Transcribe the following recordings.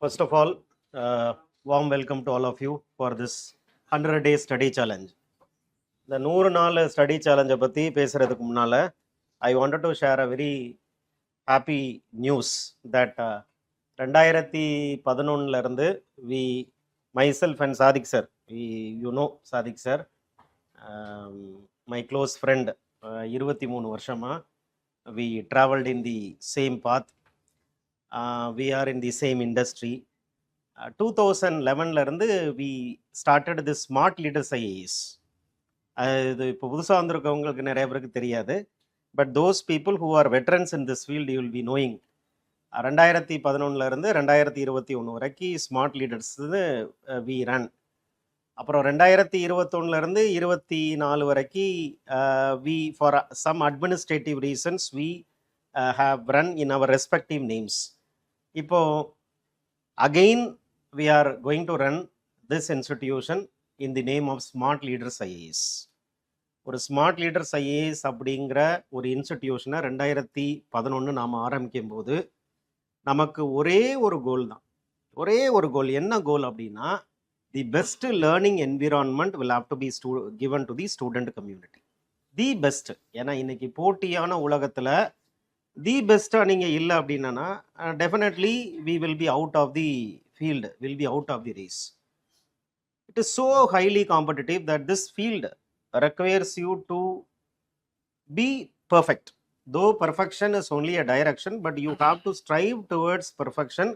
First of all, warm welcome to all of you for this 100-day study challenge. The 100 நாள் study சேலஞ்சை பற்றி பேசுகிறதுக்கு முன்னால் I wanted to share a very happy news that 2011 we myself and Sadiq sir Sadiq sir my close friend 23 வருஷமாக we travelled in the same path we are in the same industry. 2011 இருந்து we started this smart leaders IAS. இது இப்போ புதுசாக வந்திருக்கவங்களுக்கு நிறைய பேருக்கு தெரியாது. But those people who R veterans in this field you will be knowing. 2011 இருந்து 2021 வரைக்கும் smart லீடர்ஸ்னு we run. அப்புறம் 2021 இருந்து 24 வரைக்கும் we for some administrative reasons we have run in our respective names. இப்போ again we are going to run this institution in the name of Smart Leaders IAS. ஒரு smart leaders IAS அப்படிங்கிற ஒரு இன்ஸ்டிடியூஷனை 2011 நாம் ஆரம்பிக்கும் போது நமக்கு ஒரே ஒரு கோல் தான். ஒரே ஒரு கோல். என்ன கோல் அப்படின்னா, the best learning environment will have to be given to the student community. The best. ஏன்னா இன்னைக்கு போட்டியான உலகத்தில் தி பெஸ்ட்டாக நீங்கள் இல்லை அப்படின்னா definitely we will be out of the field, will be out of the race. It is so highly competitive that this field requires you to be perfect. Though perfection is only a direction, but you have to strive towards perfection.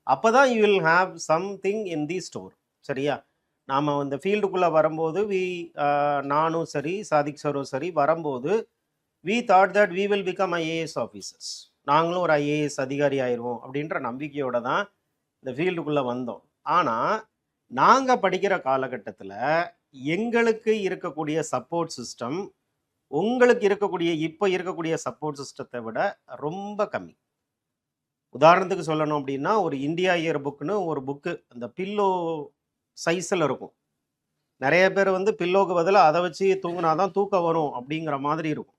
அப்போதான் you will have something in the store. சரியா? நாம் இந்த ஃபீல்டுக்குள்ளே வரும்போது நானும் சரி சாதிக் சாரும் சரி வரும்போது we thought that we will become IAS officers. நாங்களும் ஒரு ஐஏஎஸ் அதிகாரி ஆயிடுவோம் அப்படின்ற நம்பிக்கையோடு தான் இந்த ஃபீல்டுக்குள்ளே வந்தோம். ஆனால் நாங்கள் படிக்கிற காலகட்டத்தில் எங்களுக்கு இருக்கக்கூடிய சப்போர்ட் சிஸ்டம் உங்களுக்கு இப்போ இருக்கக்கூடிய சப்போர்ட் சிஸ்டத்தை விட ரொம்ப கம்மி. உதாரணத்துக்கு சொல்லணும் அப்படின்னா, ஒரு இந்தியா இயர் புக்குன்னு ஒரு புக்கு அந்த பில்லோ சைஸில் இருக்கும். நிறைய பேர் பில்லோக்கு பதிலாக அதை வச்சு தூங்கினாதான் தூக்கம் வரும் அப்படிங்கிற மாதிரி இருக்கும்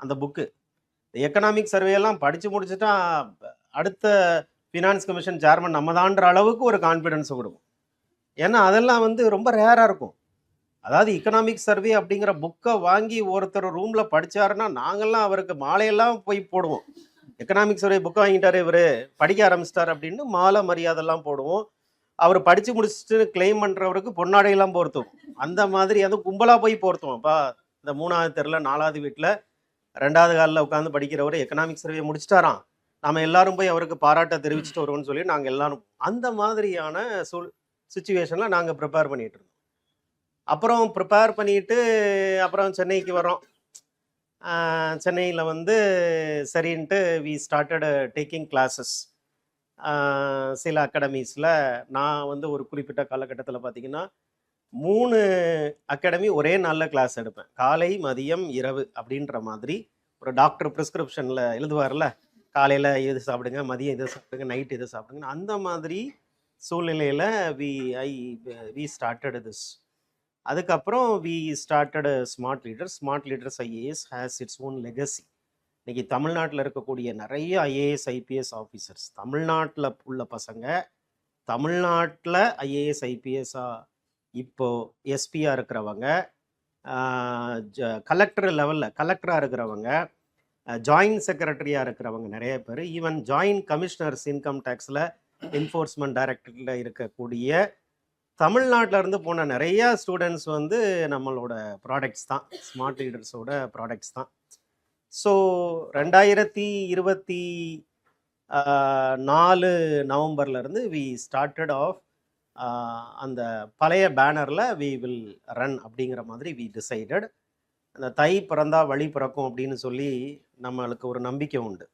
அந்த புக்கு. எக்கனாமிக் சர்வேயெல்லாம் படித்து முடிச்சுட்டா அடுத்த ஃபினான்ஸ் கமிஷன் சேர்மன் நம்ம தான்ற அளவுக்கு ஒரு கான்ஃபிடென்ஸை கொடுக்கும். ஏன்னா அதெல்லாம் ரொம்ப ரேராக இருக்கும். அதாவது எக்கனாமிக் சர்வே அப்படிங்கிற புக்கை வாங்கி ஒருத்தர் ரூமில் படித்தாருன்னா நாங்கள்லாம் அவருக்கு மாலையெல்லாம் போய் போடுவோம். எக்கனாமிக் சர்வே புக்கை வாங்கிட்டார் இவர் படிக்க ஆரம்பிச்சிட்டார் அப்படின்னு மாலை மரியாதைலாம் போடுவோம். அவர் படித்து முடிச்சுட்டு கிளைம் பண்ணுறவருக்கு பொன்னாடையெல்லாம் போர்த்துவோம். அந்த மாதிரி அதுவும் கும்பலாக போய் போர்த்துவோம். அப்போ இந்த 3வது தெருவில் 4வது வீட்டில் 2வது காலில் உட்காந்து படிக்கிறவர் எக்கனாமிக் சர்வே முடிச்சிட்டாராம், நம்ம எல்லாரும் போய் அவருக்கு பாராட்ட தெரிவிச்சுட்டு வருவோம்னு சொல்லி நாங்கள் எல்லாரும் அந்த மாதிரியான சுச்சுவேஷனில் நாங்கள் ப்ரிப்பேர் பண்ணிகிட்டு இருந்தோம். அப்புறம் ப்ரிப்பேர் பண்ணிட்டு அப்புறம் சென்னைக்கு வரோம். சென்னையில் சரின்ட்டு வி ஸ்டார்டட் டேக்கிங் கிளாஸஸ். சில அகாடமிஸில் நான் ஒரு குறிப்பிட்ட காலகட்டத்தில் பார்த்திங்கன்னா 3 அகாடமி ஒரே நாளில் கிளாஸ் எடுப்பேன். காலை மதியம் இரவு அப்படின்ற மாதிரி. ஒரு டாக்டர் ப்ரிஸ்கிரிப்ஷனில் எழுதுவார்ல, காலையில் இது சாப்பிடுங்க, மதியம் இதை சாப்பிடுங்க, நைட் இதை சாப்பிடுங்க. அந்த மாதிரி சூழ்நிலையில் வி ஸ்டார்டட் திஸ். அதுக்கப்புறம் we started smart leaders IAS has its own legacy. இன்றைக்கி தமிழ்நாட்டில் இருக்கக்கூடிய நிறைய ஐஏஎஸ் ஐபிஎஸ் ஆஃபீஸர்ஸ், தமிழ்நாட்டில் உள்ள பசங்க தமிழ்நாட்டில் ஐஏஎஸ் ஐபிஎஸ்ஸாக இப்போது எஸ்பியாக இருக்கிறவங்க, கலெக்டர் லெவலில் கலெக்டராக இருக்கிறவங்க, ஜாயின்ட் செக்ரட்டரியாக இருக்கிறவங்க நிறைய பேர், ஈவன் ஜாயின்ட் கமிஷனர்ஸ் இன்கம் டேக்ஸில் என்ஃபோர்ஸ்மெண்ட் டைரக்டரில் இருக்கக்கூடிய தமிழ்நாட்டில் இருந்து போன நிறையா ஸ்டூடெண்ட்ஸ் நம்மளோட ப்ராடக்ட்ஸ் தான், ஸ்மார்ட் லீடர்ஸோட ப்ராடக்ட்ஸ் தான். ஸோ 2024 நவம்பர்லேருந்து வி ஸ்டார்டட் ஆஃப் அந்த பழைய பேனரில் வி வில் ரன் அப்படிங்கிற மாதிரி வி டிசைடட். அந்த தை பிறந்தா வழி பிறக்கும் அப்படின்னு சொல்லி நம்மளுக்கு ஒரு நம்பிக்கை உண்டு.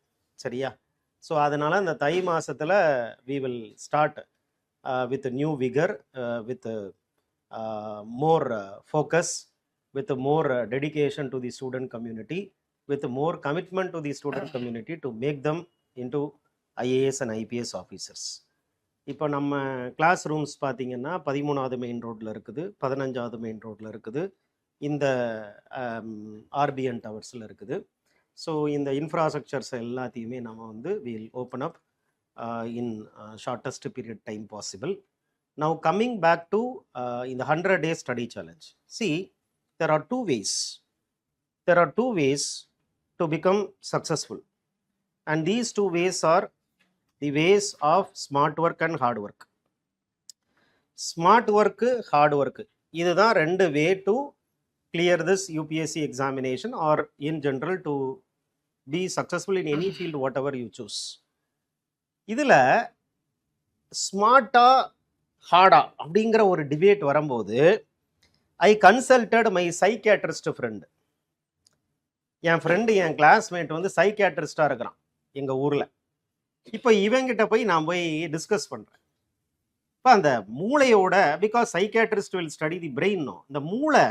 சரியா? ஸோ அதனால் அந்த தை மாதத்தில் we will start with new vigor, with more focus, with more dedication to the student community, with more commitment to the student community to make them into IAS and IPS officers. இப்போ நம்ம class rooms பார்த்திங்கன்னா 13வது main ரோட்டில் இருக்குது, 15வது main ரோட்டில் இருக்குது, இந்த RPN டவர்ஸில் இருக்குது. So இந்த இன்ஃப்ராஸ்ட்ரக்சர்ஸ் எல்லாத்தையுமே நம்ம will open up in shortest period time possible. Now coming back to in the 100-day study challenge. See, there are two ways. There are two ways to become successful. And these two ways are the ways of smart work and hard work. Smart work, hard work. இதுதான் ரெண்டு way to clear this UPSC examination or in general to be successful in any field whatever you choose. இதில் ஸ்மார்ட்டா ஹார்டா அப்படிங்கிற ஒரு debate வரும்போது I consulted my psychiatrist friend. என் friend, என் கிளாஸ்மேட் வந்து சைக்கியாட்ரிஸ்டாக இருக்கிறான் எங்கள் ஊரில். இப்போ இவங்கிட்ட போய் நான் போய் டிஸ்கஸ் பண்ணுறேன். இப்போ அந்த மூளையோட, because psychiatrist will study the பிரெயின்னோ, இந்த மூளை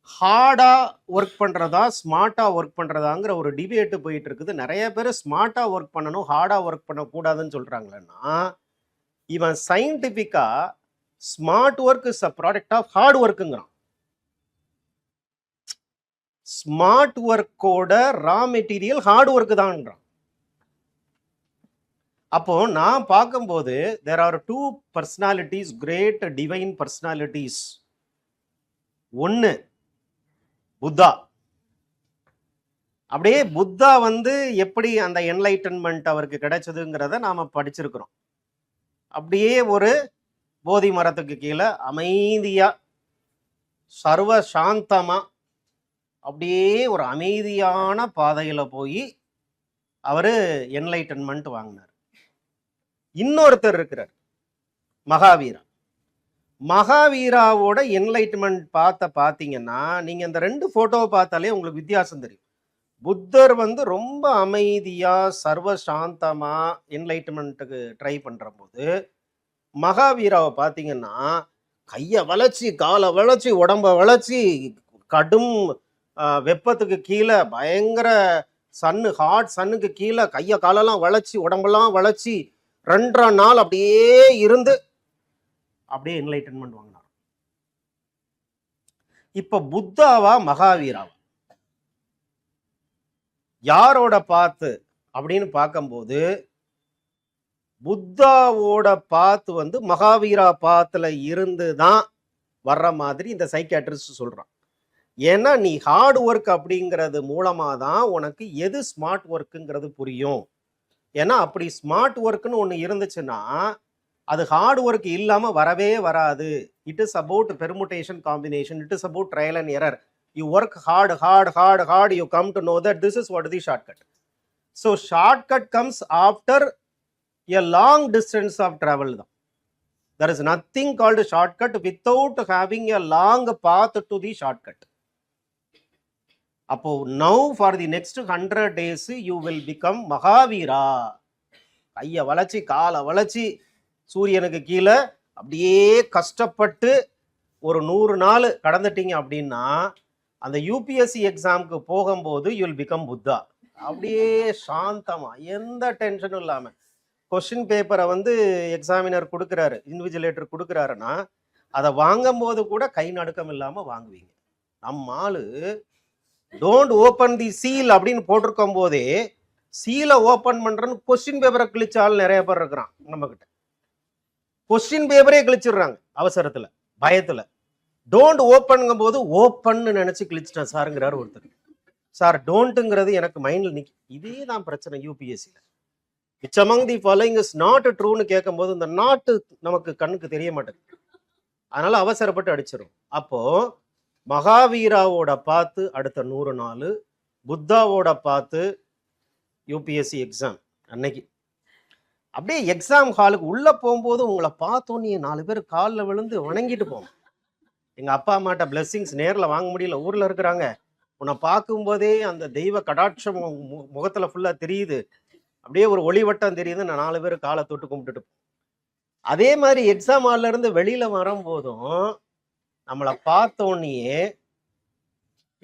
ஹார்டாக ஒர்க் பண்ணுறதா ஸ்மார்ட்டாக ஒர்க் பண்ணுறதாங்கிற ஒரு டிபேட்டு போயிட்டு இருக்குது. நிறைய பேர் ஸ்மார்ட்டாக ஒர்க் பண்ணணும், ஹார்டாக ஒர்க் பண்ணக்கூடாதுன்னு சொல்கிறாங்களேன்னா, இவன் சயின்டிஃபிக்காக smart work is a product of hard ஒர்க்குங்கிறான். ஸ்மார்ட் ஒர்க்கோட ரா மெட்டீரியல் ஹார்ட் ஒர்க்கு தான்ன்றான். அப்போ நான் பார்க்கும்போது there are two personalities, great divine personalities. ஒன்று புத்தா. அப்படியே புத்தா வந்து எப்படி அந்த என்லைட்டன்மெண்ட் அவருக்கு கிடைச்சதுங்கிறத நாம படிச்சிருக்கிறோம். அப்படியே ஒரு போதி மரத்துக்கு கீழே அமைதியா சர்வ சாந்தமா அப்படியே ஒரு அமைதியான பாதையில போய் அவரு என்லைட்டன்மெண்ட் வாங்கினார். இன்னொருத்தர் இருக்கிறார், மகாவீரா. மகாவீராவோட என்லைட்மெண்ட் பார்த்தீங்கன்னா நீங்க இந்த ரெண்டு போட்டோவை பார்த்தாலே உங்களுக்கு வித்தியாசம் தெரியும். புத்தர் வந்து ரொம்ப அமைதியா சர்வ சாந்தமா என்லைட்மெண்ட்டுக்கு ட்ரை பண்ற போது, மகாவீராவை பார்த்தீங்கன்னா கையை வளைச்சி காலை வளைச்சி உடம்ப வளைச்சி கடும் வெப்பத்துக்கு கீழே பயங்கர சன்னு, ஹாட் சன்னுக்கு கீழே கையை காலெல்லாம் வளைச்சி உடம்பெல்லாம் வளைச்சி 2 நாள் அப்படியே இருந்து அப்படியே என்லைட்டன்மெண்ட் வாங்கினார். இப்ப புத்தாவா மகாவீராவா யாரோட பாத்து அப்படின்னு பார்க்கும்போது, புத்தாவோட பாத்து வந்து மகாவீரா பாத்துல இருந்து தான் வர்ற மாதிரி இந்த சைக்கியாட்ரிஸ்ட் சொல்றான். ஏன்னா நீ ஹார்ட் ஒர்க் அப்படிங்கிறது மூலமா தான் உனக்கு எது ஸ்மார்ட் ஒர்க்குங்கிறது புரியும். ஏன்னா அப்படி ஸ்மார்ட் ஒர்க்குன்னு ஒன்று இருந்துச்சுன்னா அது ஹார்ட் ஒர்க் இல்லாமல் வரவே வராது. It is about permutation combination, it is about trial and error. You work hard hard hard hard, you come to know that this is what the shortcut. So shortcut comes after a long distance of travel தான். There is nothing called shortcut without having a long path to the shortcut. அப்போ now for the next 100 days you will become Mahaveera. கையை வளைச்சி காலை வளைச்சி சூரியனுக்கு கீழே அப்படியே கஷ்டப்பட்டு ஒரு 100 நாள் கடந்துட்டீங்க அப்படின்னா அந்த யூபிஎஸ்சி எக்ஸாமுக்கு போகும்போது யூ வில் பிகம் புத்தா. அப்படியே சாந்தமா எந்த டென்ஷனும் இல்லாமல் கொஸ்டின் பேப்பரை வந்து எக்ஸாமினர் கொடுக்குறாரு, இன்விஜிலேட்டர் கொடுக்குறாருன்னா அதை வாங்கும் போது கூட கை நடுக்கம் இல்லாமல் வாங்குவீங்க. நம்ம ஆளு டோன்ட் ஓப்பன் தி சீல் அப்படின்னு போட்டிருக்கும் போதே சீலை ஓப்பன் பண்றேன்னு கொஸ்டின் பேப்பரை கிழிச்சாலும் நிறைய பேர் இருக்கிறான் நம்ம கிட்ட. கொஸ்டின் பேப்பரே கிழிச்சிடுறாங்க அவசரத்துல பயத்துல. டோன்ட் ஓப்பன்ங்கும் போது ஓப்பன்னு நினைச்சு கிழிச்சிட்டேன் சாருங்கிறாரு ஒருத்தர். சார் டோன்ட்டுங்கிறது எனக்கு மைண்ட்ல நிற்க. இதே தான் பிரச்சனை யூபிஎஸ்சியில். Which among the following is not ட்ரூன்னு கேட்கும் போது இந்த நாட்டு நமக்கு கண்ணுக்கு தெரிய மாட்டேங்குது. அதனால அவசரப்பட்டு அடிச்சிடும். அப்போ மகாவீராவோட பார்த்து அடுத்த 100 நாள், புத்தாவோட பார்த்து யூபிஎஸ்சி எக்ஸாம் அன்னைக்கு. அப்படியே எக்ஸாம் ஹாலுக்கு உள்ள போகும்போது உங்களை பார்த்தோன்னே 4 பேர் காலில் விழுந்து வணங்கிட்டு போவோம். எங்க அப்பா அம்மாட்ட பிளெஸ்ஸிங்ஸ் நேரில் வாங்க முடியல, ஊர்ல இருக்கிறாங்க. உன்னை பார்க்கும்போதே அந்த தெய்வ கடாட்சம் முகத்துல ஃபுல்லா தெரியுது, அப்படியே ஒரு ஒளிவட்டம் தெரியுது. நான் 4 பேர் காலை தொட்டு கும்பிட்டுட்டு. அதே மாதிரி எக்ஸாம் ஹால்ல இருந்து வெளியில வரும்போதும் நம்மளை பார்த்தோன்னே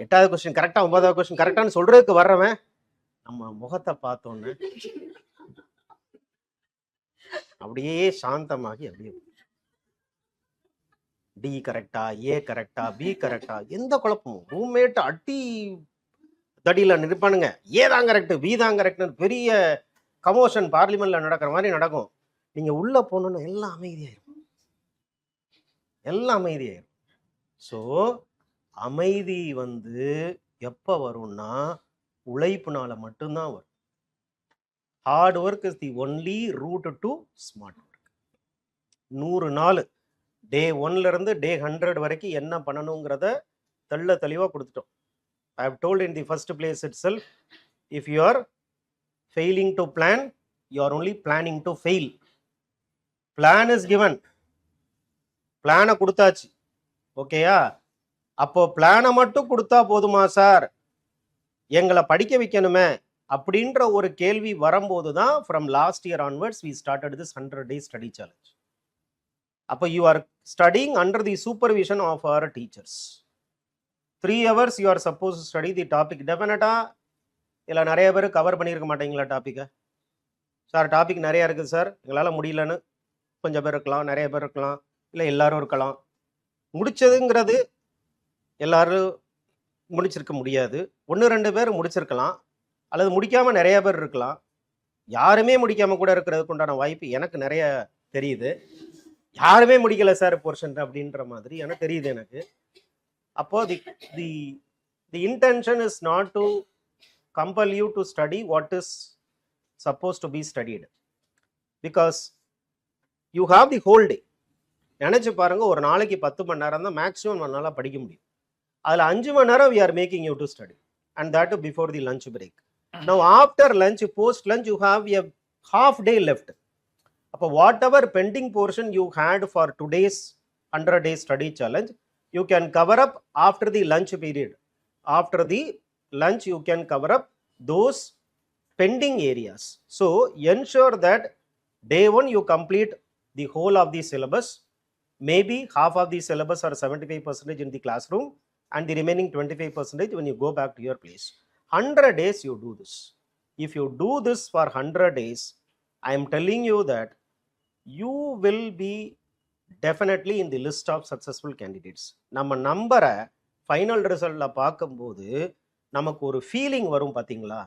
8வது கொஸ்டின் கரெக்டா 9வது கொஸ்டின் கரெக்டான்னு சொல்றதுக்கு வர்றவன் நம்ம முகத்தை பார்த்தோன்னு அப்படியே சாந்தமாகி அப்படியே டி கரெக்டா, ஏ கரெக்டா, பி கரெக்டா, எந்த குழப்பமும். ரூம்மேட் அட்டி தடியில நிற்பானுங்க, ஏ தான் கரெக்ட் பி தான் கரெக்ட்னு பெரிய கமோஷன் பார்லிமெண்ட்ல நடக்கிற மாதிரி நடக்கும். நீங்க உள்ள போனோன்னா எல்லாம் அமைதியாயிரும், எல்லாம் அமைதியாயிரும். ஸோ அமைதி வந்து எப்போ வரும்னா உழைப்புனால மட்டும்தான் வரும். Hard work is the only route to smart work. 100 நாள் டே 1ல இருந்து டே 100 வரைக்கும் என்ன பண்ணணுங்கிறத தெள்ள தெளிவாக கொடுத்துட்டோம். I have told in the first place itself, if you are failing to plan, you are only planning to fail. Plan is given. பிளானை கொடுத்தாச்சு, ஓகேயா? அப்போ பிளானை மட்டும் கொடுத்தா போதுமா சார், எங்களை படிக்க வைக்கணுமே அப்படின்ற ஒரு கேள்வி வரும்போது தான் from last year onwards we started this 100 days study challenge. அப்போ you are studying under the supervision of our teachers. 3 hours you are supposed to study the topic. டெஃபினட்டாக இதில் நிறைய பேர் கவர் பண்ணியிருக்க மாட்டீங்களா டாப்பிக்கை? சார் டாபிக் நிறையா இருக்குது சார், எங்களால் முடியலன்னு கொஞ்சம் பேர் இருக்கலாம், நிறைய பேர் இருக்கலாம், இல்லை எல்லாரும் இருக்கலாம். முடிச்சதுங்கிறது எல்லாரும் முடிச்சிருக்க முடியாது. 1-2 பேர் முடிச்சிருக்கலாம், அல்லது முடிக்காமல் நிறைய பேர் இருக்கலாம். யாருமே முடிக்காமல் கூட இருக்கிறதுக்கு உண்டான வாய்ப்பு எனக்கு நிறைய தெரியுது. யாருமே முடிக்கலை சார் போர்ஷன் அப்படின்ற மாதிரி எனக்கு தெரியுது எனக்கு. அப்போ the intention is not to compel you to study what is suppose to be studied, because you have the whole day. நினச்சி பாருங்கள், ஒரு நாளைக்கு 10 மணி நேரம் தான் மேக்ஸிமம் நம்மளால் படிக்க முடியும். அதில் 5 மணி நேரம் we are making you to study, and that before the lunch break. Now after lunch, post lunch, you have a half day left. அப்போ whatever pending portion you had for today's 100 days study challenge, you can cover up after the lunch period. After the lunch, you can cover up those pending areas. So ensure that day 1 you complete the whole of the syllabus. Maybe half of the syllabus or 75% in the classroom, and the remaining 25% when you go back to your place. 100 days you do this. If you do this for 100 days, I am telling you that you will be definitely in the list of successful candidates. நம்ம நம்பரை final ரிசல்ட்டில் பார்க்கும்போது நமக்கு ஒரு feeling வரும் பார்த்தீங்களா,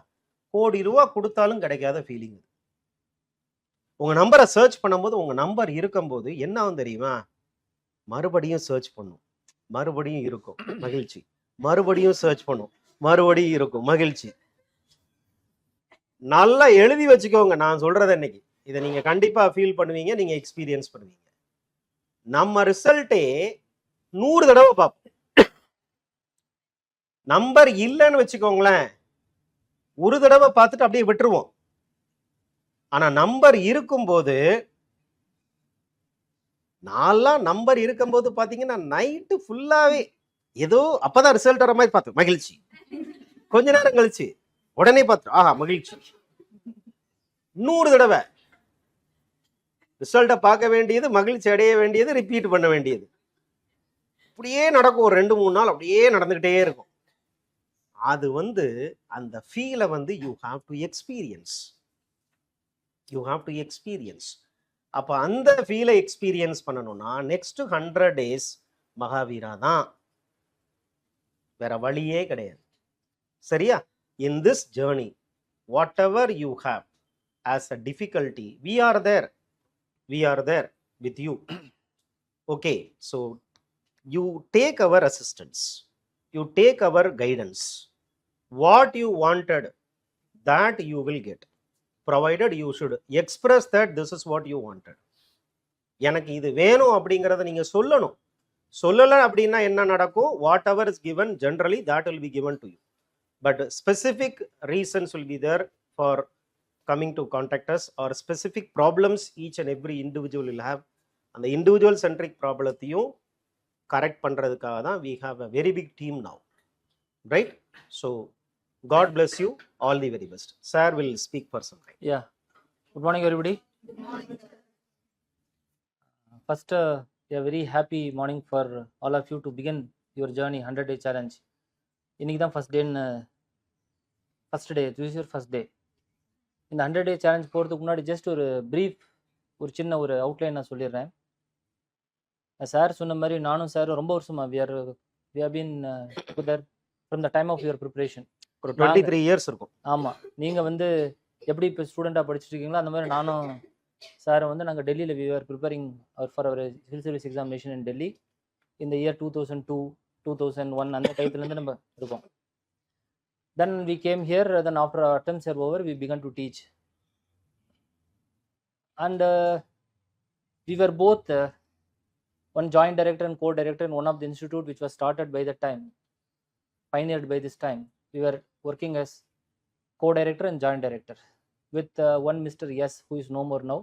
கோடி ரூபா கொடுத்தாலும் கிடைக்காத ஃபீலிங். உங்கள் நம்பரை சர்ச் பண்ணும்போது, உங்கள் நம்பர் இருக்கும்போது என்ன ஆகும் தெரியுமா, மறுபடியும் சர்ச் பண்ணும், மறுபடியும் இருக்கும் மகிழ்ச்சி, மறுபடியும் சர்ச் பண்ணும், மறுபடியும் இருக்கும் மகிழ்ச்சி. நல்லா எழுதி வச்சுக்கோங்க நான் சொல்கிறத. இன்னைக்கு இதை நீங்கள் கண்டிப்பாக ஃபீல் பண்ணுவீங்க, நீங்கள் எக்ஸ்பீரியன்ஸ் பண்ணுவீங்க. நம்ம ரிசல்ட்டே 100 தடவை பார்ப்போம். நம்பர் இல்லைன்னு வச்சுக்கோங்களேன், ஒரு தடவை பார்த்துட்டு அப்படியே விட்டுருவோம். ஆனா நம்பர் இருக்கும்போது, நான்லாம் நம்பர் இருக்கும்போது பாத்தீங்கன்னா நைட்டு ஃபுல்லாவே ஏதோ அப்பதான் ரிசல்ட் வர மாதிரி பார்த்து மகிழ்ச்சி, கொஞ்ச நேரம் கழிச்சு உடனே பார்த்து ஆஹா மகிழ்ச்சி. 100 தடவை ரிசல்ட்டை பார்க்க வேண்டியது, மகிழ்ச்சி அடைய வேண்டியது, ரிப்பீட் பண்ண வேண்டியது, அப்படியே நடக்கும். ஒரு 2-3 நாள் அப்படியே நடந்துகிட்டே இருக்கும். அது அந்த ஃபீலை you have to experience, you have to experience. அப்போ அந்த ஃபீலை எக்ஸ்பீரியன்ஸ் பண்ணணும்னா நெக்ஸ்ட் 100 days மகாவீரா தான், வேற வழியே கிடையாது. சரியா? In this journey whatever you have as a difficulty, we are there with you. Okay, so you take our assistance, you take our guidance. What you wanted, that you will get, provided you should express that this is what you wanted. எனக்கு இது வேணும் அப்படிங்கிறத நீங்க சொல்லணும். சொல்லல அப்படின்னா என்ன நடக்கும்? What ever is given generally that will be given to you, but specific reasons will be there for coming to contact us, or specific problems each and every individual will have. அந்த individual centric ப்ராப்ளத்தையும் correct பண்றதுக்காக தான் we have a very big team now, right? So God bless you, all the very best. Sir will speak for some time. Yeah, good morning everybody. Good morning. First a very happy morning for all of you to begin your journey 100-day challenge. இன்னைக்கு தான் first day, this is your first day. இந்த 100-day challenge போகிறதுக்கு முன்னாடி just ஒரு brief, ஒரு சின்ன ஒரு outline நான் சொல்லிடுறேன். சார் சொன்ன மாதிரி நானும் சார் ரொம்ப வருஷமா we have been together from the time of your preparation. ஒரு 23 years இருக்கும். ஆமாம், நீங்கள் எப்படி இப்போ ஸ்டூடெண்ட்டாக படிச்சுட்டு இருக்கீங்களோ அந்த மாதிரி நானும் சார் வந்து நாங்கள் டெல்லியில் we are preparing for our civil service examination in Delhi இந்த இயர் 2002 2001 அந்த டயத்துலேருந்து நம்ம இருக்கோம். Then we came here, then after our attempts are over, we began to teach. And we were both one joint director and co-director in one of the institute which was started by that time, pioneered by this time. We were working as co-director and joint director with one Mr. S who is no more now.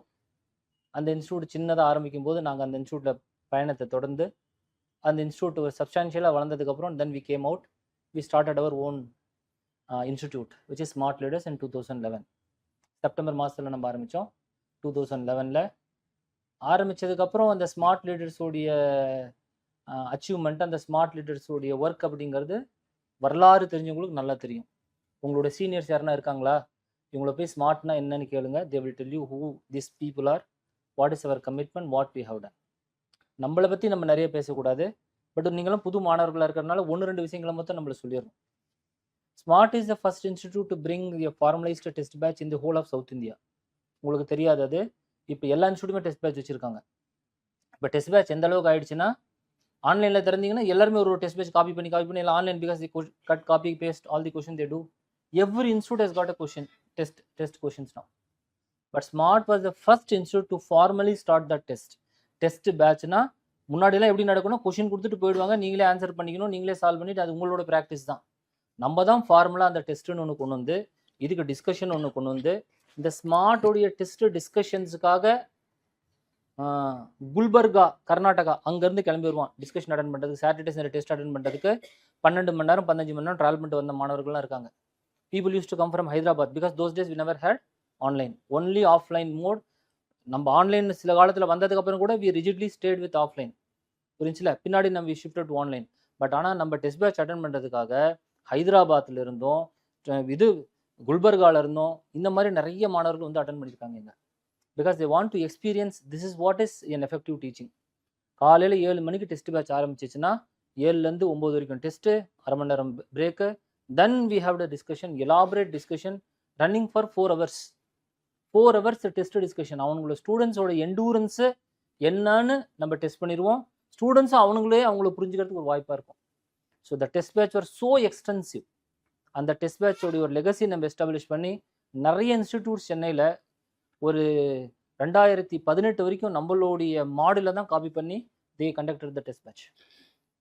அந்த institute சின்னதாக ஆரம்பிக்கும் போது நாங்கள் அந்த இன்ஸ்டியூட்டில் பயணத்தை தொடர்ந்து அந்த இன்ஸ்டியூட் ஒரு சப்ஸ்டான்ஷியலாக வளர்ந்ததுக்கப்புறம் then we came out, we started our own institute which is Smart Leaders in 2011. September மாதத்தில் நம்ம ஆரம்பித்தோம் 2011. ஆரம்பித்ததுக்கப்புறம் அந்த ஸ்மார்ட் லீடர்ஸோடைய அச்சீவ்மெண்ட், அந்த ஸ்மார்ட் லீடர்ஸோடைய ஒர்க் அப்படிங்கிறது வரலாறு தெரிஞ்சவங்களுக்கு நல்லா தெரியும். உங்களோட சீனியர்ஸ் யாருன்னா இருக்காங்களா, இவங்கள போய் ஸ்மார்ட்னா என்னன்னு கேளுங்க. they will tell you who these people are, what is our commitment, what we have done. நம்மளை பற்றி நம்ம நிறைய பேசக்கூடாது, பட் நீங்களும் புது மாணவர்களாக இருக்கிறதுனால 1-2 விஷயங்களை மட்டும் நம்மளை சொல்லிடுறோம். Smart is the first institute to bring a formalised test batch in the whole of south India. உங்களுக்கு தெரியாதது, இப்போ எல்லா இன்ஸ்டியூட்டுமே டெஸ்ட் பேட்ச் வச்சுருக்காங்க. இப்போ டெஸ்ட் பேட்ச் எந்த அளவுக்கு ஆயிடுச்சுன்னா, ஆன்லைனில் திறந்தீங்கன்னா எல்லாருமே ஒரு டெஸ்ட் பேட்ச் காப்பி பண்ணி எல்லாம் online, because the cut copy paste all the question they do. Every institute has got a question test questions now. But smart was the first institute to formally start the test பேட்ச்னா முன்னாடிலாம் எப்படி நடக்கணும், question கொடுத்துட்டு போயிடுவாங்க, நீங்களே answer பண்ணிக்கணும், நீங்களே solve பண்ணிட்டு அது உங்களோட ப்ராக்டிஸ் தான். நம்ம தான் ஃபார்முலா அந்த டெஸ்ட்டுன்னு ஒன்று கொண்டு வந்து, இதுக்கு டிஸ்கஷன் ஒன்று கொண்டு வந்து, இந்த ஸ்மார்ட்டோடைய டெஸ்ட்டு டிஸ்கஷன்ஸுக்காக குல்பர்கா கர்நாடகா அங்கேருந்து கிளம்பி வருவான் டிஸ்கஷன் அட்டன் பண்ணுறதுக்கு. சாட்டர்டே சண்டே டெஸ்ட் அட்டன் பண்ணுறதுக்கு 12 மணி நேரம் 15 மணி நேரம் ட்ராவல் பண்ணிட்டு வந்த மாணவர்கள்லாம் இருக்காங்க. People use to come from Hyderabad because those days we never had online, only offline mode. நம்ம ஆன்லைன் சில காலத்தில் வந்ததுக்கப்புறம் கூட we rigidly stayed with offline, புரிஞ்சுல. பின்னாடி நம்ம we shifted to online. But ஆனால் நம்ம டெஸ்ட் பேட்ச் அட்டன் பண்ணுறதுக்காக ஹைதராபாத்தில் இருந்தோம், இது குல்பர்காவில் இருந்தோம், இந்த மாதிரி நிறைய மாணவர்கள் வந்து அட்டன் பண்ணியிருக்காங்க இங்கே. Because they want to experience this is what is N effective teaching. காலையில் 7 மணிக்கு டெஸ்ட் பேட்ச் ஆரம்பிச்சிச்சுன்னா 7லேருந்து 9 வரைக்கும் டெஸ்ட்டு, அரை மணி நேரம் break. Then we have the discussion, elaborate discussion running for 4 hours. 4 hours test discussion. அவங்களோட ஸ்டூடெண்ட்ஸோட எண்டூரன்ஸு என்னன்னு நம்ம டெஸ்ட் பண்ணிடுவோம். ஸ்டூடெண்ட்ஸும் அவங்கள புரிஞ்சுக்கிறதுக்கு ஒரு வாய்ப்பாக இருக்கும். So the test batch were so extensive. அந்த டெஸ்ட் பேட்சோடைய ஒரு லெகசி நம்ம எஸ்டாப்ளிஷ் பண்ணி நிறைய இன்ஸ்டிடியூட்ஸ் சென்னையில் ஒரு 2018 வரைக்கும் நம்மளுடைய மாடலில் தான் காப்பி பண்ணி they conducted the test batch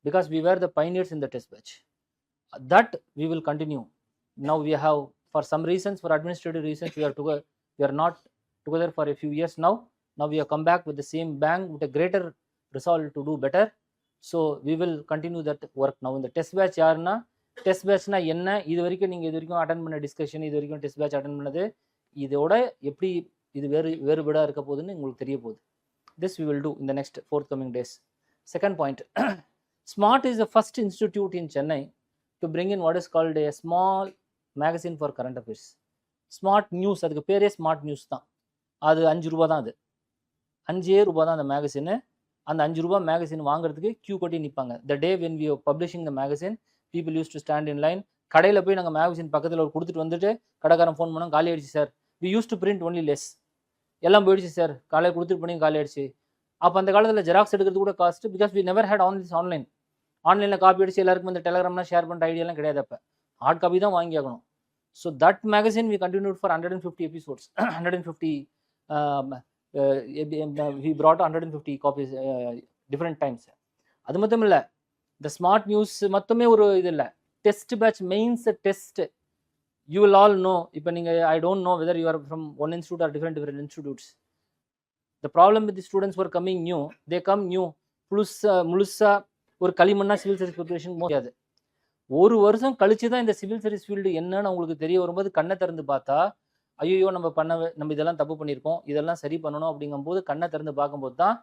because we were the pioneers in the test batch. That we will continue. Now we have for some reasons, for administrative reasons we are not together for a few years now. Now we have come back with the same bang with a greater resolve to do better. So we will continue that work now. In the test batch யாருன்னா, test பேட்ச்னா என்ன, இது வரைக்கும் attend பண்ண discussion, இது வரைக்கும் test batch attend பண்ணது, இதோட எப்படி இது வேறுபாடாக இருக்க போகுதுன்னு உங்களுக்கு தெரிய போகுது. This we will do in the next forthcoming days. Second point, Smart is the first institute in Chennai to bring in what is called a small magazine for current affairs. Smart news, அதுக்கு பேரே smart news தான். அது 5 ரூபா தான். அது 5 ரூபா தான் அந்த மேகசின்னு. அந்த 5 ரூபா மேகசின் வாங்குறதுக்கு கியூ கட்டி நிற்பாங்க. The day when we publishing the magazine, people use to stand in line. கடையில் போய் நாங்கள் மேகசின் பக்கத்தில் ஒரு கொடுத்துட்டு வந்துட்டு கடைக்காரன் ஃபோன் பண்ணோம், காலி ஆயிடுச்சு sir, we used to print only less, எல்லாம் போயிடுச்சு சார், காலையில் கொடுத்துட்டு பண்ணி காலி ஆயிடுச்சு. அப்போ அந்த காலத்தில் ஜெராக்ஸ் எடுக்கிறது கூட cost, because we never had online. ஆன்லைனில் காப்பி அடிச்சு எல்லாருக்கும் இந்த டெலகிராம்லாம் ஷேர் பண்ணுற ஐடியாலாம் கிடையாது. அப்போ ஹார்ட் காப்பி தான் வாங்கி ஆகணும். So that magazine we continued for 150 episodes. 150 we brought 150 copies different times. அது மட்டும் இல்லை, the smart news மட்டுமே ஒரு இது இல்லை, test batch mains test you will all know. இப்போ நீங்கள் I don't know whether you are from one institute or different institutes. The problem with the students who are coming new, they come new முழுசா ஒரு களிமண்ணா civil service preparation முடியாது. ஒரு வருஷம் கழிச்சு தான் இந்த சிவில் சர்வீஸ் ஃபீல்டு என்னன்னு அவங்களுக்கு தெரிய வரும்போது கண்ணை திறந்து பார்த்தா, ஐயோ நம்ம இதெல்லாம் தப்பு பண்ணியிருக்கோம், இதெல்லாம் சரி பண்ணணும் அப்படிங்கும்போது கண்ணை திறந்து பார்க்கும்போது தான்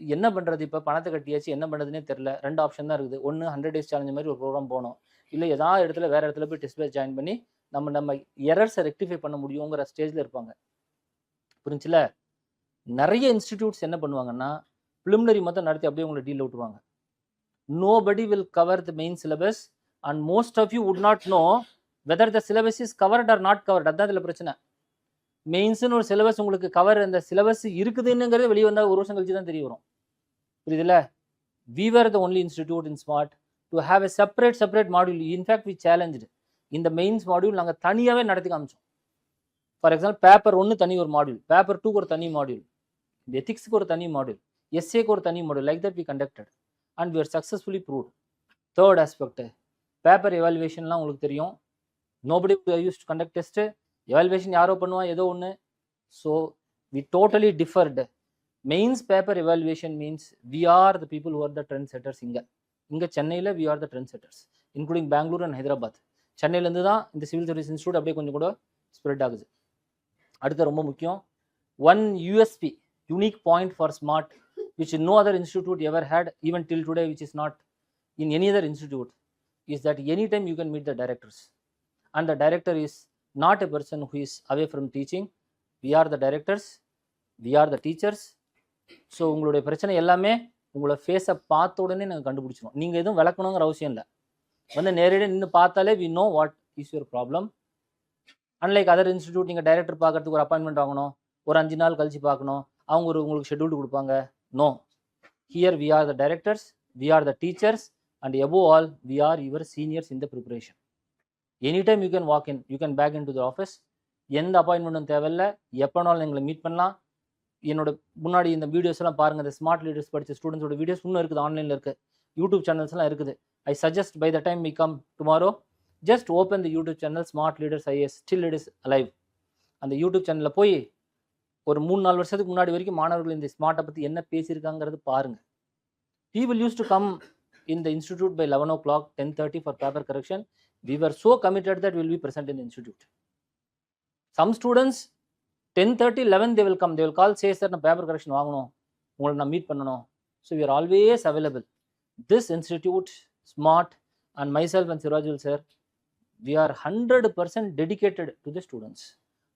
என்ன பண்ணுறது, இப்போ பணத்தை கட்டியாச்சு என்ன பண்ணுறதுனே தெரில. 2 ஆப்ஷன் தான் இருக்குது. ஒன்று 100 days சேலஞ்ச் மாதிரி ஒரு ப்ரோக்ராம் போகணும், இல்லை ஏதாவது இடத்துல வேறு இடத்துல போய் டெஸ்ட் பேட்ச் ஜாயின் பண்ணி நம்ம எரர்ஸை ரெக்டிஃபை பண்ண முடியுங்கிற ஸ்டேஜில் இருப்பாங்க. புரிஞ்சுல. நிறைய இன்ஸ்டிடியூட்ஸ் என்ன பண்ணுவாங்கன்னா, ப்ரிலிமினரி மட்டும் நடத்தி அப்படியே உங்களை டீல் விட்டுருவாங்க. Nobody will cover the main syllabus and most of you would not know whether the syllabus is covered or not covered. அதான் இதில் பிரச்சனை. மெயின்ஸ்னு ஒரு சிலபஸ் உங்களுக்கு கவர் அந்த சிலபஸ் இருக்குதுன்னுங்கிறது வெளியே வந்தால் ஒரு வருஷம் கழிச்சு தான் தெரிய வரும். புரியுதுல்ல? We were the only institute in SMART to have a separate module. In fact, we challenged. இந்த மெயின்ஸ் மாடியூல் நாங்கள் தனியாகவே நடத்தி காமிச்சோம். ஃபார் எக்ஸாம்பிள் பேப்பர் 1 தனி ஒரு மாடியூல், பேப்பர் 2 ஒரு தனி மாடியூல், எத்திக்ஸுக்கு ஒரு தனி மாடியூல், எஸ்ஏக்கு ஒரு தனி module. Like that we conducted and we are successfully proved. Third aspect paper எவாலுவேஷன்லாம் உங்களுக்கு தெரியும். Nobody use to conduct test. Evaluation யாரோ பண்ணுவா ஏதோ ஒன்று. So we totally differed. Mains paper evaluation means we are the people who are the trend setters. இங்கே சென்னையில் we are the trend setters including Bangalore and Hyderabad. சென்னையிலேருந்து தான் இந்த சிவில் சர்வீஸ் இன்ஸ்டியூட் அப்படியே கொஞ்சம் கூட ஸ்ப்ரெட் ஆகுது. அடுத்து ரொம்ப முக்கியம், one USB unique point for smart which no other institute ever had even till today, which is not in any other institute, is that anytime you can meet the directors, and the director is not a person who is away from teaching. We are the directors, we are the teachers. So உங்களுடைய பிரச்சனை எல்லாமே உங்களோட ஃபேஸை பார்த்த உடனே நாங்கள் கண்டுபிடிச்சிடும். நீங்கள் எதுவும் விளக்கணுங்கிற அவசியம் இல்லை. வந்து நேரடியாக நின்று பார்த்தாலே we know what is your problem. Unlike other institute நீங்கள் டைரக்டர் பார்க்கறதுக்கு ஒரு அப்பாயின்மெண்ட் வாங்கணும், ஒரு 5 நாள் கழிச்சு பார்க்கணும், அவங்க உங்களுக்கு ஷெட்யூல்டு கொடுப்பாங்க. No, here we are the directors, we are the teachers, and above all we are your seniors in the preparation. Anytime you can walk in, you can back into the office. எந்த அப்பாயின்மெண்ட்டும் தேவையில்லை, எப்போனாலும் எங்களை meet பண்ணலாம். என்னோட முன்னாடி இந்த videos எல்லாம் பாருங்கள். இந்த ஸ்மார்ட் லீடர்ஸ் படித்த ஸ்டூடெண்ட்ஸோட வீடியோஸ் இன்னும் இருக்குது, ஆன்லைனில் இருக்குது, யூடியூப் சேனல்ஸ்லாம் இருக்குது. I suggest by the time we come tomorrow, just open the YouTube channel smart leaders IAS, still it is alive. அந்த யூடியூப் சேனலில் போய் ஒரு 3-4 வருஷத்துக்கு முன்னாடி வரைக்கும் மாணவர்கள் இந்த ஸ்மார்ட்டை பற்றி என்ன பேசியிருக்காங்கிறது பாருங்கள். People used to come in the institute by 11 o'clock, 10:30 for paper correction. We were so committed that we will be present in the institute. Some students 10:30, 11 they will come. They will call, say sir na paper correction வாங்கணும், உங்களை நான் meet பண்ணணும். So we are always available. This institute, SMART, and myself and Sirajul sir, we are 100% dedicated to the students.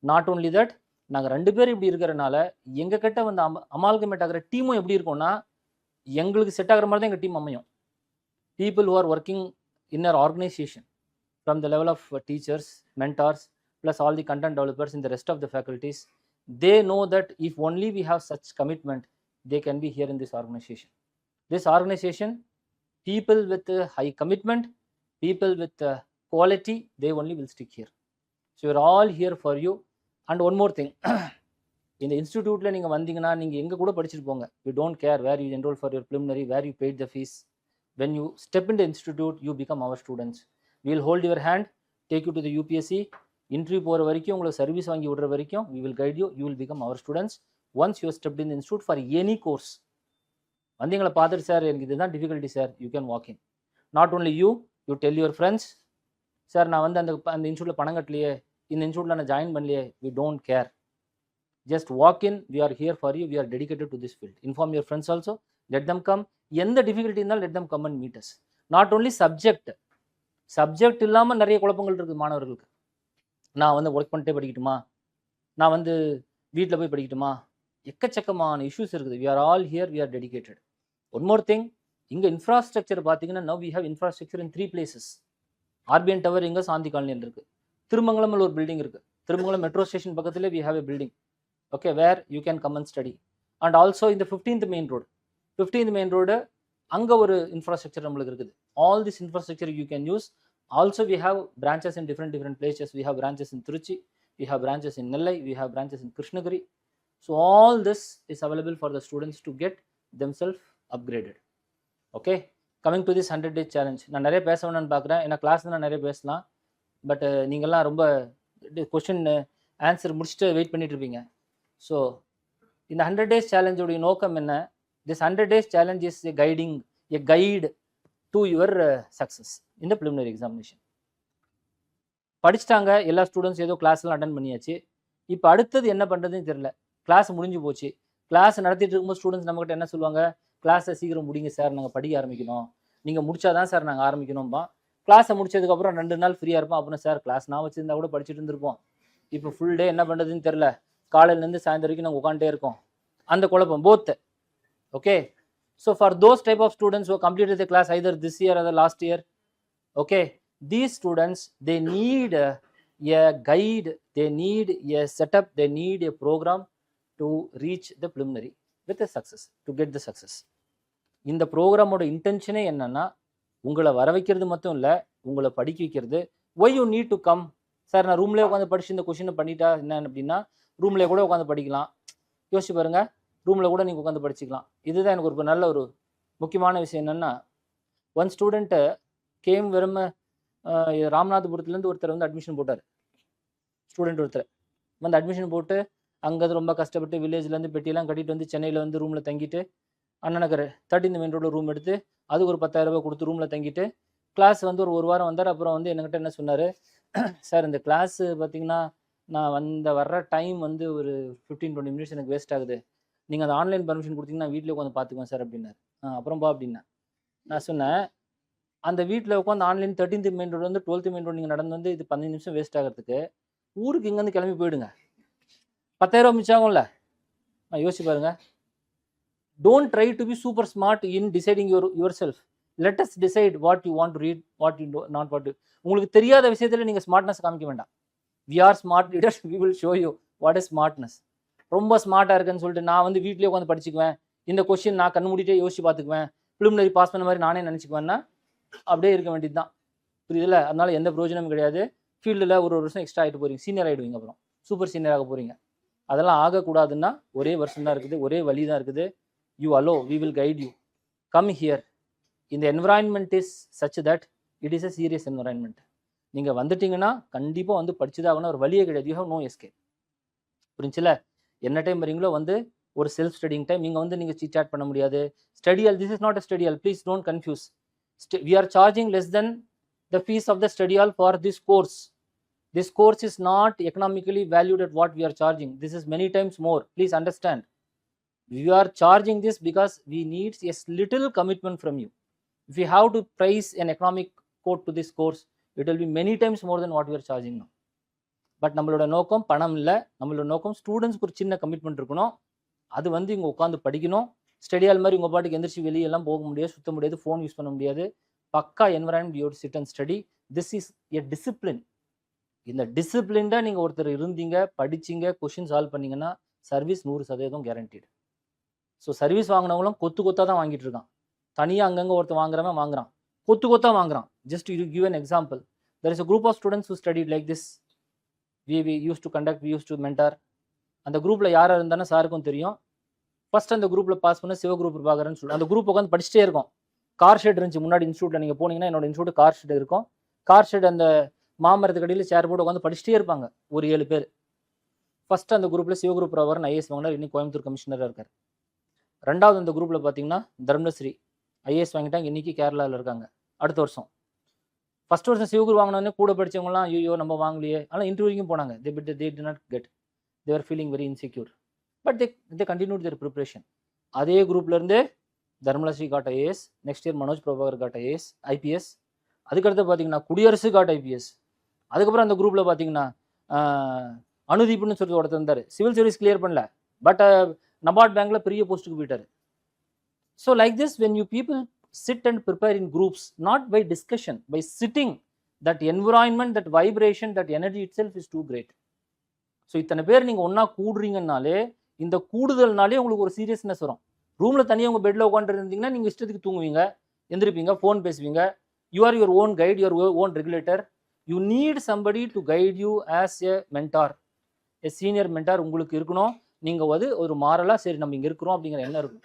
Not only that, நாங்கள் 2 பேர் இப்படி இருக்கிறனால எங்கள் கிட்ட வந்து அமால்கமேட் ஆகிற டீமும் எப்படி இருக்கும்னா எங்களுக்கு செட் ஆகிற மாதிரி தான் எங்கள் டீம் அமையும். People who are working in our organization from the level of teachers, mentors, plus all the content developers in the rest of the faculties, they know that if only we have such commitment, they can be here in this organization. This organization, people with high commitment, people with quality, they only will stick here. So we are all here for you. And one more thing, இந்த இன்ஸ்டிடியூட்டில் நீங்கள் வந்தீங்கன்னா நீங்கள் எங்கே கூட படிச்சுட்டு போங்க. We don't care where you enroll for your preliminary, where you paid the fees. When you step in the institute, you become our students. We will hold your hand, take you to the UPSC, interview போகிற வரைக்கும் உங்களுக்கு service வாங்கி விடுற வரைக்கும் we will guide you, you will become our students once you have stepped in the institute for any course. வந்தீங்களை பார்த்துட்டு sir எனக்கு இதுதான் difficulty sir, you can walk in. Not only you tell your friends, sir நான் வந்து அந்த இன்ஸ்டியூட்டில் பணம் கட்டலையே, இந்த இன்ஸ்டியூட்டில் நான் ஜாயின் பண்ணலையே, we don't care. Just walk in, we are here for you, we are dedicated to this field. Inform your friends also, let them come. எந்த டிஃபிகல்ட்டி இருந்தாலும் let them come and meet us. Not only subject இல்லாமல் நிறைய குழப்பங்கள் இருக்குது மாணவர்களுக்கு. நான் வந்து work பண்ணிட்டே படிக்கட்டுமா, நான் வந்து வீட்டில் போய் படிக்கட்டுமா, எக்கச்சக்கமான இஷ்யூஸ் இருக்குது. we are all here, we are dedicated. One more thing, இங்கே இன்ஃப்ராஸ்ட்ரக்சர் பார்த்தீங்கன்னா now we have infrastructure in 3 places. RBN tower இங்கே சாந்தி காலனியில் இருக்குது, திருமங்கலமில் ஒரு பில்டிங் இருக்குது, திருமங்கலம் மெட்ரோ ஸ்டேஷன் பக்கத்தில் we have a building, okay, where you can come and study. And also in the 15th main road அங்கே ஒரு இன்ஃப்ராஸ்ட்ரக்சர் நம்மளுக்கு இருக்குது. All this infrastructure you can use. Also we have branches in different places. We have branches in Trichy, we have branches in Nellai, we have branches in Krishnagiri. So all this is available for the students to get themselves upgraded. Okay, coming to this 100-day challenge, நான் நிறைய பேச வேணும்னு பார்க்குறேன். ஏன்னா class நான் நிறைய பேசலாம், but நீங்கள்லாம் ரொம்ப கொஸ்டின் ஆன்சர் முடிச்சுட்டு வெயிட் பண்ணிட்டு இருப்பீங்க. ஸோ இந்த 100 days சேலஞ்சோடைய நோக்கம் என்ன? This 100 days challenge is a guide to your success in the preliminary examination. படிச்சிட்டாங்க எல்லா ஸ்டூடெண்ட்ஸ், ஏதோ கிளாஸ்லாம் அட்டன் பண்ணியாச்சு. இப்போ அடுத்தது என்ன பண்ணுறதுன்னு தெரியல. கிளாஸ் முடிஞ்சு போச்சு. கிளாஸ் நடத்திட்டு இருக்கும்போது ஸ்டூடெண்ட்ஸ் நம்மகிட்ட என்ன சொல்லுவாங்க, கிளாஸை சீக்கிரம் முடிங்க சார், நாங்கள் படிக்க ஆரம்பிக்கணும், நீங்கள் முடிச்சாதான் சார் நாங்கள் ஆரம்பிக்கணும்பா. கிளாஸை முடிச்சதுக்கப்புறம் 2 நாள் ஃப்ரீயாக இருப்போம். அப்புறம் சார் கிளாஸ் நான் வச்சுருந்தா கூட படிச்சுட்டு இருந்திருப்போம், இப்போ ஃபுல் டே என்ன பண்ணுறதுன்னு தெரில, காலையிலேருந்து சாயந்தரம் வரைக்கும் நாங்கள் உட்காந்துட்டே இருக்கோம். அந்த குழப்பம் both. Okay, so for those type of students who completed the class either this year or the last year, okay, these students they need a guide, they need a setup, they need a program to reach the preliminary with a success, to get the success. இந்த ப்ரோக்ராமோட இன்டென்ஷனே என்னன்னா உங்களை வர வைக்கிறது மட்டும் இல்லை, உங்களை படிக்க வைக்கிறது. Why you need to come sir, நான் ரூம்லேயே உட்காந்து படிச்சு இந்த கொஷினை பண்ணிட்டா என்ன அப்படின்னா, ரூம்லேயே கூட உட்காந்து படிக்கலாம். யோசிச்சு பாருங்க, ரூமில் கூட நீங்கள் உட்காந்து படிச்சுக்கலாம். இதுதான் எனக்கு ஒரு நல்ல ஒரு முக்கியமான விஷயம். என்னென்னா, ஒன் ஸ்டூடெண்ட்டு கேம் வெறும் ராமநாதபுரத்துலேருந்து ஒருத்தர் வந்து அட்மிஷன் போட்டார். ஸ்டூடெண்ட் ஒருத்தர் வந்து அட்மிஷன் போட்டு அங்கே ரொம்ப கஷ்டப்பட்டு வில்லேஜ்லேருந்து பெட்டியெல்லாம் கட்டிட்டு வந்து சென்னையில் வந்து ரூமில் தங்கிட்டு அண்ணா நகர் 13 மெயின் ரோடில் ரூம் எடுத்து அதுக்கு ஒரு 10,000 ரூபாய் கொடுத்து ரூமில் தங்கிட்டு கிளாஸ் வந்து ஒரு வாரம் வந்தார். அப்புறம் வந்து என்கிட்ட என்ன சொன்னார், சார் இந்த கிளாஸு பார்த்தீங்கன்னா நான் வர்ற டைம் வந்து ஒரு 15-20 மினிட்ஸ் எனக்கு வேஸ்ட் ஆகுது, நீங்கள் அந்த ஆன்லைன் பர்மிஷன் கொடுத்தீங்கன்னா வீட்டில் உட்காந்து பார்த்துக்குவேன் சார் அப்படின்னாரு. அப்புறம்பா அப்படின்னா நான் சொன்னேன், அந்த வீட்டில் உட்காந்து ஆன்லைன் 13th மெயின் ரோடு வந்து 12th மெயின் ரோடு நீங்கள் நடந்து வந்து இது 15 நிமிஷம் வேஸ்ட் ஆகிறதுக்கு ஊருக்கு இங்கேருந்து கிளம்பி போயிடுங்க, 10,000 ரூபா மிச்சம் ஆகும்ல. யோசிச்சு பாருங்க. Don't try to be super smart in deciding yourself. Let us decide what you want to read, what you not want to. உங்களுக்கு தெரியாத விஷயத்துல நீங்க ஸ்மார்ட்னஸ் காமிக்க வேண்டாம். We are smart leaders, we will show you what is smartness. ரொம்ப ஸ்மார்ட்டா இருக்குன்னு சொல்லிட்டு நான் வந்து வீட்லயே உட்காந்து படிச்சுக்குவேன், இந்த கொஸ்டின் நான் கண்ணு மூடிட்டே யோசிச்சு பார்த்துக்குவேன், ப்ரிலிமினரி பாஸ் பண்ண மாதிரி நானே நினச்சிக்குவேன்னா அப்படியே இருக்க வேண்டியது தான். புரியுதுல்ல? அதனால எந்த பிரயோஜனமும் கிடையாது. ஃபீல்டில் ஒரு வருஷம் எக்ஸ்ட்ரா ஆகிட்டு போகிறீங்க, சீனியர் ஆகிடுவீங்க, அப்புறம் சூப்பர் சீனியர் ஆக போகிறீங்க. அதெல்லாம் ஆகக்கூடாதுன்னா ஒரே வருஷம் தான் இருக்குது, ஒரே வழி தான் இருக்குது. You allow, we will guide you. Come here. In the environment is such that it is a serious environment. நீங்கள் வந்துட்டீங்கன்னா கண்டிப்பாக வந்து படிச்சுதாகணும், ஒரு வழியே கிடையாது. You have no escape. புரிஞ்சுல? என்ன டைம் வரீங்களோ வந்து ஒரு செல்ஃப் ஸ்டடிங் டைம். நீங்கள் வந்து நீங்கள் சாட் பண்ண முடியாது. Study hall, this is not a study hall, please don't confuse. We are charging less than the fees of the study hall for this course. This course is not economically valued at what we are charging. This is many times more. Please understand. We are charging this because we need a little commitment from you. If we have to price an economic quote to this course, it will be many times more than what we are charging now. But நம்மளோட நோக்கம் பணம் இல்லை, நம்மளோட நோக்கம் ஸ்டூடெண்ட்ஸ்க்கு ஒரு சின்ன commitment இருக்கணும். அது வந்து இங்கே உட்காந்து படிக்கணும். ஸ்டடியால் மாதிரி உங்கள் பாட்டுக்கு எந்திரிச்சு வெளியெல்லாம் போக முடியாது, சுற்ற முடியாது, ஃபோன் யூஸ் பண்ண முடியாது. பக்கா environment you sit and study. This is a discipline. இந்த டிசிப்ளின்டாக நீங்கள் ஒருத்தர் இருந்தீங்க, படிச்சிங்க, கொஷின் சால்வ் பண்ணிங்கன்னா சர்வீஸ் 100% கேரண்டீடு. ஸோ சர்வீஸ் வாங்கினவங்களும் கொத்து கொத்தாக தான் வாங்கிட்டு இருக்கான். தனியாக அங்கங்கே ஒருத்தர் வாங்குறவன் வாங்குறான், கொத்து கொத்தாக வாங்குறான். Just you give an example. There is a group of students who studied like this. We used to conduct, we used to mentor. அந்த குரூப்பில் யாராக இருந்தாலும் சாருக்கும் தெரியும். ஃபர்ஸ்ட் அந்த குரூப்பில் பாஸ் பண்ண சிவகுரூப் பிரபாகரன் சொல்லி அந்த குரூப் உட்காந்து படிச்சுட்டே இருக்கும். கார் ஷெட் இருந்துச்சு முன்னாடி இன்ஸ்டியூட்டில். நீங்கள் போனீங்கன்னா என்னோட இன்ஸ்டியூட் கார் ஷெட் இருக்கும். கார் ஷெட் அந்த மாமரத்துக்கு அடியில் சேர் போட்டு உட்காந்து படிச்சுட்டே இருப்பாங்க, ஒரு 7 பேர். ஃபர்ஸ்ட் அந்த குரூப்பில் சிவகுரூப் பிரபாகரன் ஐஏஎஸ் வாங்கினார், இன்னைக்கு கோயம்புத்தூர் கமிஷனராக இருக்கார். ரெண்டாவது அந்த குரூப்பில் பார்த்தீங்கன்னா தர்மஸ்ரீ ஐஏஎஸ் வாங்கிட்டாங்க, இன்னைக்கு கேரளாவில் இருக்காங்க, அடுத்த வருஷம். ஃபர்ஸ்ட் வருஷம் சிவகுரு வாங்கினோடனே கூட படித்தவங்களாம் ஐயோ நம்ம வாங்கலையே, ஆனால் இன்டர்வியூக்கும் போனாங்க. they did not get, they were feeling very insecure, but they continued their preparation. அதே குரூப்லேருந்து Dharmalashree got IAS, next year Manoj Prabhakar got IAS IPS, அதுக்கடுத்து பார்த்தீங்கன்னா குடியரசு காட் ஐபிஎஸ். அதுக்கப்புறம் அந்த குரூப்பில் பார்த்தீங்கன்னா அனுதீப்னு சொல்லி ஒருத்தர் இருந்தார், சிவில் சர்வீஸ் கிளியர் பண்ணல, பட் நபார்ட் பேங்க்ல பெரிய போஸ்ட்டுக்கு போயிட்டாரு. So like this, when you people sit and prepare in groups, not by discussion, by sitting, that environment, that vibration, that energy itself is too great. So இத்தனை பேர் நீங்கள் ஒன்றா கூடுறீங்கன்னாலே, இந்த கூடுதல்னாலே உங்களுக்கு ஒரு சீரியஸ்னஸ் வரும். ரூமில் தனியாக உங்கள் பெட்டில் உட்காந்து இருந்தீங்கன்னா நீங்கள் இஷ்டத்துக்கு தூங்குவீங்க, எந்திரிப்பீங்க, ஃபோன் பேசுவீங்க. You are your own guide, your own regulator. You need somebody to guide you as a mentor. A senior mentor உங்களுக்கு இருக்கணும். நீங்கள் வந்து ஒரு மாரலாக சரி நம்ம இங்கே இருக்கிறோம் அப்படிங்கிற எண்ணம் இருக்கும்.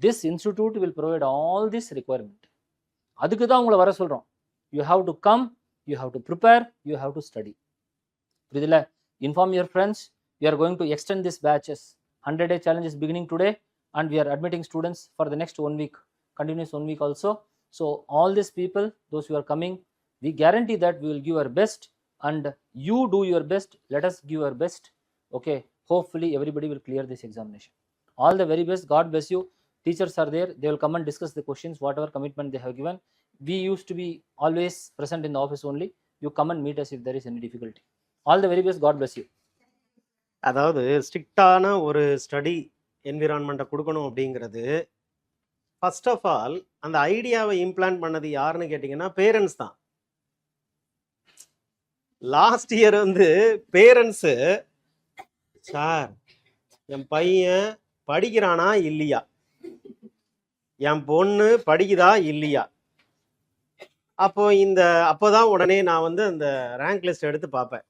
This institute will provide all this requirement. அதுக்கு தான் உங்களை வர சொல்கிறோம். You have to come, you have to prepare, you have to study. புரியுதுல்ல? Inform your friends. We are going to extend this batches. 100-day challenge is beginning today, and we are admitting students for the next 1 week, continuous 1 week also. So all these people, those who are coming, we guarantee that we will give our best, and you do your best. Let us give our best. Okay, hopefully everybody will clear this examination. All the very best. God bless you. Teachers are there, they will come and discuss the questions, whatever commitment they have given. We used to be always present in the office only. You come and meet us if there is any difficulty. All the very best. God bless you. அதாவது ஸ்ட்ரிக்டான ஒரு study என்விரான்மெண்ட்டை கொடுக்கணும் அப்படிங்கிறது, first of all அந்த ஐடியாவை implant பண்ணது யாருன்னு கேட்டிங்கன்னா பேரண்ட்ஸ் தான். லாஸ்ட் இயர் வந்து பேரண்ட்ஸு, சார் என் பையன் படிக்கிறானா இல்லையா, என் பொண்ணு படிக்குதா இல்லையா, அப்போதான் உடனே நான் வந்து அந்த ரேங்க் லிஸ்ட் எடுத்து பார்ப்பேன்.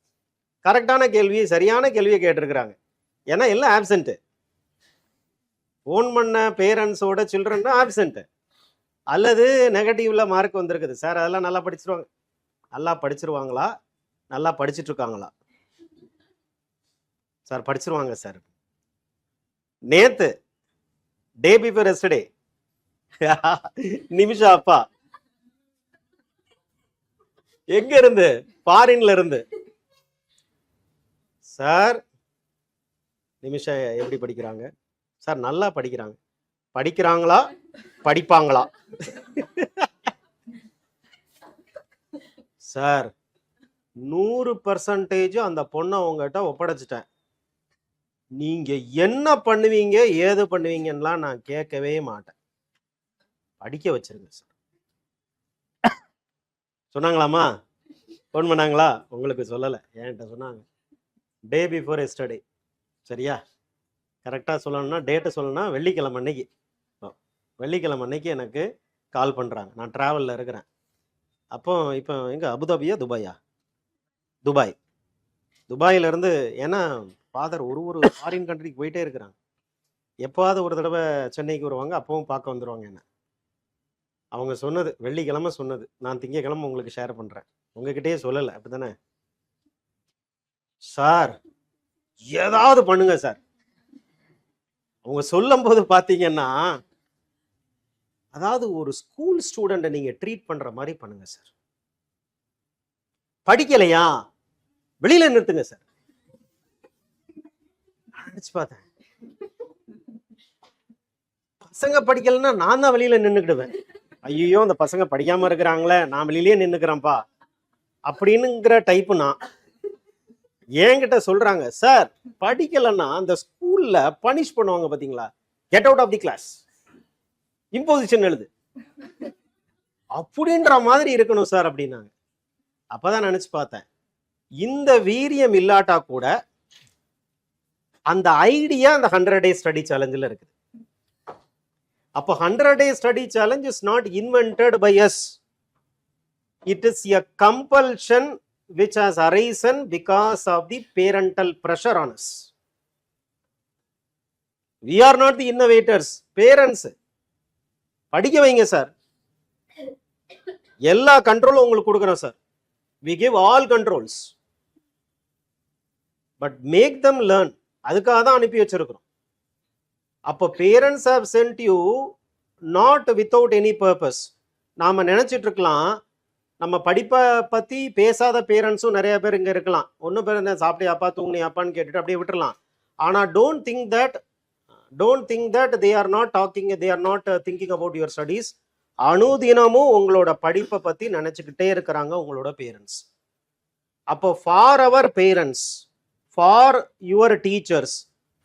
கரெக்டான கேள்வி, சரியான கேள்வியை கேட்டிருக்கிறாங்க. ஏன்னா எல்லாம் ஆப்சென்ட். ஃபோன் பண்ண பேரண்ட்ஸோட சில்ட்ரன் ஆப்சென்ட், அல்லது நெகட்டிவ்ல மார்க் வந்திருக்குது. சார் அதெல்லாம் நல்லா படிச்சிருவாங்க. நல்லா படிச்சிருவாங்களா, நல்லா படிச்சுட்டு இருக்காங்களா? சார் படிச்சிருவாங்க சார். நேத்து டே பிஃபோர் எஸ்டர்டே நிமிஷா அப்பா எங்க இருந்து, ஃபாரின்ல இருந்து, சார் நிமிஷா எப்படி படிக்கிறாங்க சார்? நல்லா படிக்கிறாங்க. படிக்கிறாங்களா, படிப்பாங்களா? சார் 100% அந்த பொண்ணை உங்ககிட்ட ஒப்படைச்சிட்டேன். நீங்க என்ன பண்ணுவீங்க ஏது பண்ணுவீங்கலாம் நான் கேட்கவே மாட்டேன், படிக்க வச்சிருங்க சார் சொன்னாங்களாமா? ஃபோன் பண்ணாங்களா? உங்களுக்கு சொல்லலை, என்கிட்ட சொன்னாங்க. Day before yesterday. சரியா? கரெக்டாக சொல்லணும்னா டேட்டை சொல்லணும்னா வெள்ளிக்கிழமை அன்னைக்கு. வெள்ளிக்கிழமை அன்னைக்கு எனக்கு கால் பண்ணுறாங்க. நான் ட்ராவலில் இருக்கிறேன். அப்போ இப்போ எங்கே, அபுதாபியா துபாயா? துபாய். துபாயிலேருந்து, ஏன்னா ஃபாதர் ஒரு ஃபாரின் கண்ட்ரிக்கு போயிட்டே இருக்கிறாங்க. எப்போவாவது ஒரு தடவை சென்னைக்கு வருவாங்க, அப்பவும் பார்க்க வந்துடுவாங்க என்ன. அவங்க சொன்னது வெள்ளிக்கிழமை சொன்னது, நான் திங்கக்கிழமை உங்களுக்கு ஷேர் பண்ணுறேன். உங்ககிட்டயே சொல்லலை, அப்படி தானே? சார் ஏதாவது பண்ணுங்க சார். அவங்க சொல்லும் போது பார்த்தீங்கன்னா, அதாவது ஒரு ஸ்கூல் ஸ்டூடெண்ட்டை நீங்கள் ட்ரீட் பண்ணுற மாதிரி பண்ணுங்க சார். படிக்கலையா வெளியில நிறுத்துங்க சார். நினைச்சு பார்த்தேன், பசங்க படிக்கலைன்னா நான் தான் வெளியில நின்றுக்கிடுவேன். ஐயோ அந்த பசங்க படிக்காம இருக்கிறாங்களே, நான் வெளியிலேயே நின்றுக்கிறேன்ப்பா அப்படின்னுங்கிற டைப்பு நான். என்கிட்ட சொல்றாங்க, சார் படிக்கலைன்னா அந்த ஸ்கூல்ல பனிஷ் பண்ணுவாங்க பாத்தீங்களா, get out of the class, imposition எழுது அப்படின்ற மாதிரி இருக்கணும் சார் அப்படின்னாங்க. அப்பதான் நினைச்சு பார்த்தேன், இந்த வீரியம் இல்லாட்டா கூட அந்த ஐடியா அந்த 100 days ஸ்டடி சேலஞ்சில் இருக்குது. அப்போ 100 days study challenge is not invented by us. It is a compulsion which has arisen because of the parental pressure on us. We are not the innovators. Parents படிக்க வைங்க sir, எல்லா கண்ட்ரோலும் உங்களுக்கு கொடுக்குறோம் sir. We give all controls, but make them learn. அதுக்காக தான் அனுப்பி வச்சிருக்கிறோம். அப்போ parents have sent you not without any purpose. நாம நினைச்சிட்டு இருக்கலாம், நம்ம படிப்பை பத்தி பேசாத பேரண்ட்ஸும் நிறைய பேர் இங்க இருக்கலாம். ஒன்றும் பேர் என்ன சாப்பிட்டியாப்பா தூங்குனியாப்பான்னு கேட்டுட்டு அப்படியே விட்டுறலாம். ஆனா don't think that they are not talking, they are not thinking about your studies. அனுதினமும் உங்களோட படிப்பை பத்தி நினைச்சுக்கிட்டே இருக்கிறாங்க உங்களோட பேரண்ட்ஸ். அப்போ for our parents, for your teachers,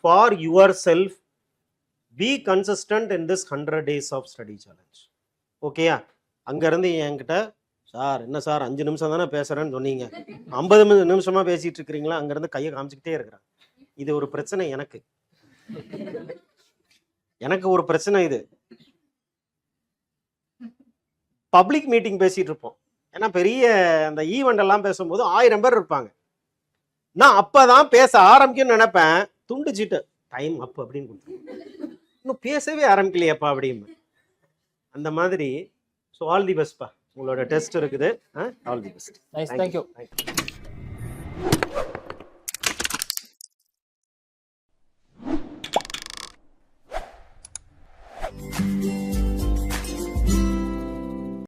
for yourself, be consistent in this 100 days of study challenge. ஓகேயா? அங்கேருந்து என்கிட்ட, சார் என்ன சார் 5 நிமிஷம் தானே பேசுகிறேன்னு சொன்னீங்க, 50 நிமிஷமாக பேசிகிட்டு இருக்கிறீங்களா? அங்கேருந்து கையை காமிச்சிக்கிட்டே இருக்கிறேன். இது ஒரு பிரச்சனை எனக்கு ஒரு பிரச்சனை. இது பப்ளிக் மீட்டிங் பேசிகிட்டு இருப்போம். ஏன்னா பெரிய அந்த ஈவெண்ட் எல்லாம் பேசும்போது 1000 பேர் இருப்பாங்க. நான் அப்போதான் பேச ஆரம்பிக்கும்னு நினைப்பேன், துண்டுச்சிட்டு டைம் அப் அப்படின்னு கொடுத்துருவேன். இன்னும் பேசவே ஆரம்பிக்கலையாப்பா அப்படின்னு. அந்த மாதிரி. ஸோ ஆல் தி பெஸ்ட்பா, உங்களோட டெஸ்ட் இருக்குது. All the best. Nice, thank you.